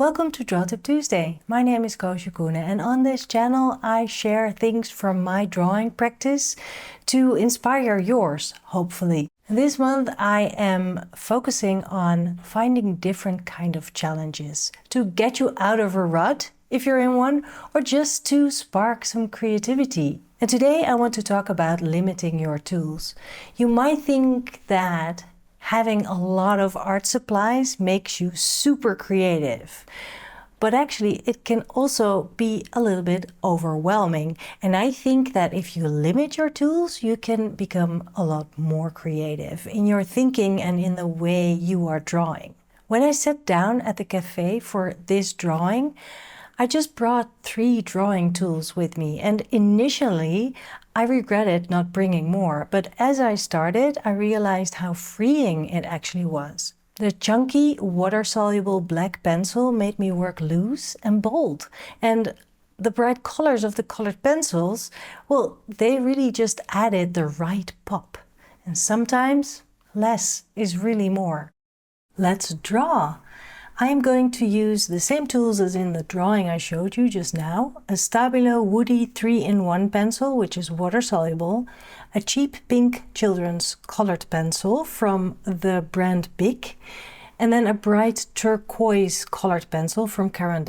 Welcome to Draw Tip Tuesday. My name is Koosje Koenen and on this channel I share things from my drawing practice to inspire yours, hopefully. This month I am focusing on finding different kind of challenges to get you out of a rut if you're in one, or just to spark some creativity. And today I want to talk about limiting your tools. You might think that having a lot of art supplies makes you super creative. But actually it can also be a little bit overwhelming. And I think that if you limit your tools, you can become a lot more creative in your thinking and in the way you are drawing. When I sat down at the cafe for this drawing, I just brought 3 drawing tools with me, and initially I regretted not bringing more, but as I started I realized how freeing it actually was. The chunky water-soluble black pencil made me work loose and bold, and the bright colors of the colored pencils, well, they really just added the right pop. And sometimes less is really more. Let's draw! I am going to use the same tools as in the drawing I showed you just now. A Stabilo Woody 3-in-1 pencil, which is water-soluble. A cheap pink children's colored pencil from the brand Bic. And then a bright turquoise colored pencil from Caran.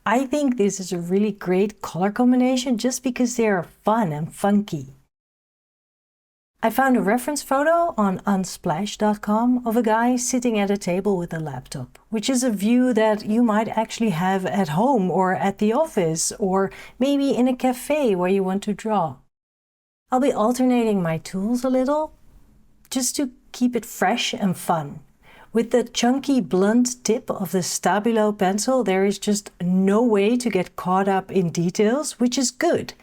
I think this is a really great color combination just because they are fun and funky. I found a reference photo on unsplash.com of a guy sitting at a table with a laptop, which is a view that you might actually have at home or at the office or maybe in a cafe where you want to draw. I'll be alternating my tools a little just to keep it fresh and fun. With the chunky blunt tip of the Stabilo pencil, there is just no way to get caught up in details, which is good.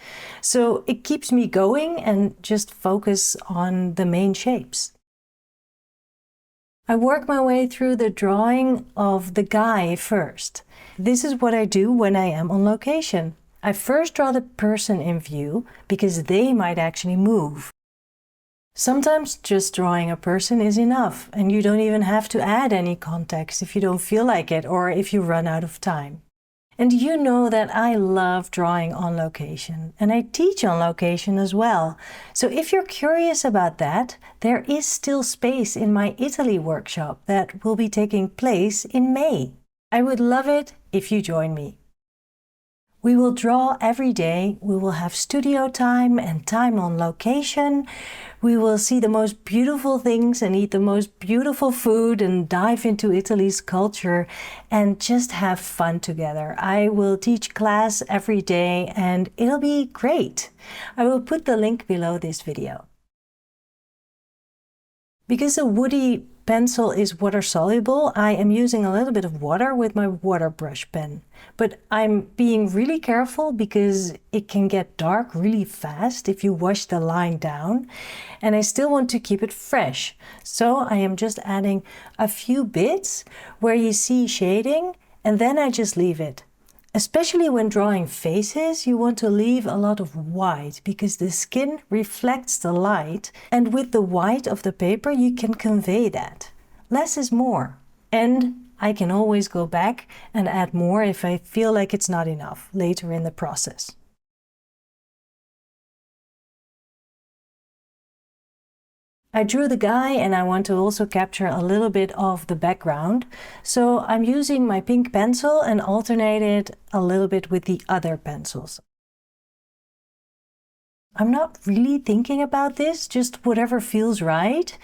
So it keeps me going and just focus on the main shapes. I work my way through the drawing of the guy first. This is what I do when I am on location. I first draw the person in view because they might actually move. Sometimes just drawing a person is enough and you don't even have to add any context if you don't feel like it or if you run out of time. And you know that I love drawing on location and I teach on location as well. So if you're curious about that, there is still space in my Italy workshop that will be taking place in May. I would love it if you join me. We will draw every day, we will have studio time and time on location. We will see the most beautiful things and eat the most beautiful food and dive into Italy's culture and just have fun together. I will teach class every day and it'll be great. I will put the link below this video. Because a woody pencil is water soluble, I am using a little bit of water with my water brush pen. But I'm being really careful because it can get dark really fast if you wash the line down. And I still want to keep it fresh. So I am just adding a few bits where you see shading and then I just leave it. Especially when drawing faces, you want to leave a lot of white because the skin reflects the light, and with the white of the paper you can convey that. Less is more. And I can always go back and add more if I feel like it's not enough later in the process. I drew the guy and I want to also capture a little bit of the background. So I'm using my pink pencil and alternate it a little bit with the other pencils. I'm not really thinking about this, just whatever feels right.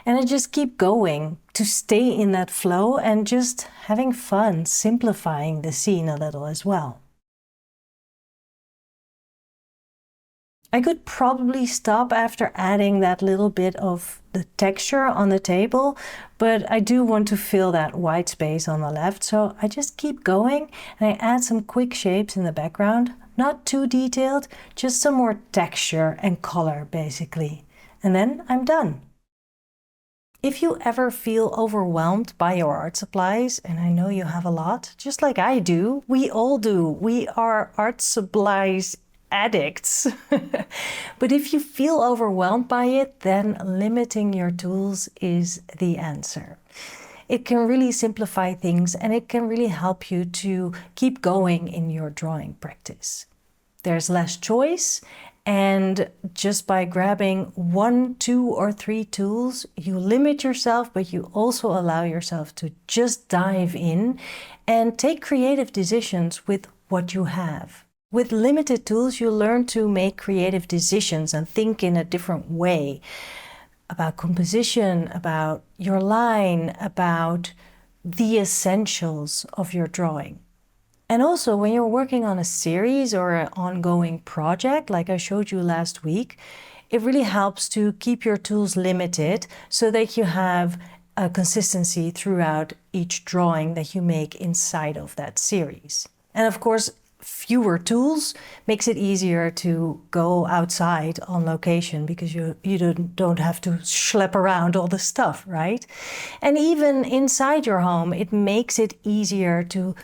And I just keep going to stay in that flow and just having fun, simplifying the scene a little as well. I could probably stop after adding that little bit of the texture on the table, but I do want to fill that white space on the left, so I just keep going and I add some quick shapes in the background. Not too detailed, just some more texture and color basically. And then I'm done. If you ever feel overwhelmed by your art supplies, and I know you have a lot, just like I do, we all do. We are art supplies addicts. But if you feel overwhelmed by it, then limiting your tools is the answer. it can really simplify things and it can really help you to keep going in your drawing practice. There's less choice, and just by grabbing 1, 2, or 3 tools, you limit yourself, but you also allow yourself to just dive in and take creative decisions with what you have. With limited tools, you learn to make creative decisions and think in a different way about composition, about your line, about the essentials of your drawing. And also, when you're working on a series or an ongoing project, like I showed you last week, it really helps to keep your tools limited so that you have a consistency throughout each drawing that you make inside of that series. And of course, fewer tools makes it easier to go outside on location because you don't have to schlep around all the stuff, right? And even inside your home, it makes it easier to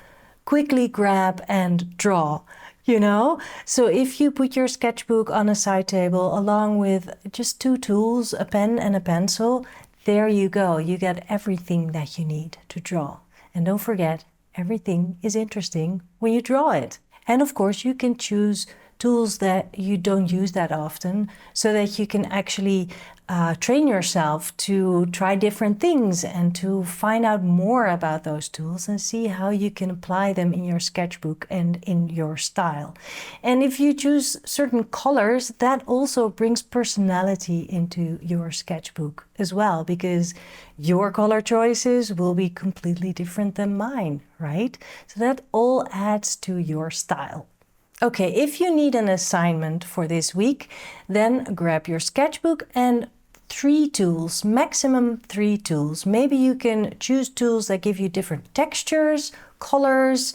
quickly grab and draw, you know? So if you put your sketchbook on a side table along with just 2 tools, a pen and a pencil, there you go. You get everything that you need to draw. And don't forget, everything is interesting when you draw it. And of course, you can choose tools that you don't use that often so that you can actually train yourself to try different things and to find out more about those tools and see how you can apply them in your sketchbook and in your style. And if you choose certain colors, that also brings personality into your sketchbook as well, because your color choices will be completely different than mine, right? So that all adds to your style. Okay, if you need an assignment for this week, then grab your sketchbook and 3 tools, maximum 3 tools. Maybe you can choose tools that give you different textures, colors.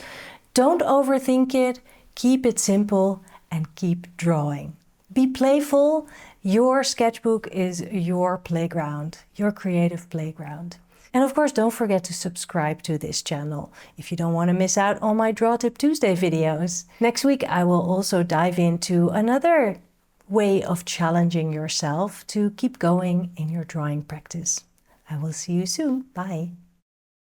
Don't overthink it, keep it simple and keep drawing. Be playful. Your sketchbook is your playground, your creative playground. And of course, don't forget to subscribe to this channel if you don't want to miss out on my Draw Tip Tuesday videos. Next week, I will also dive into another way of challenging yourself to keep going in your drawing practice. I will see you soon. Bye.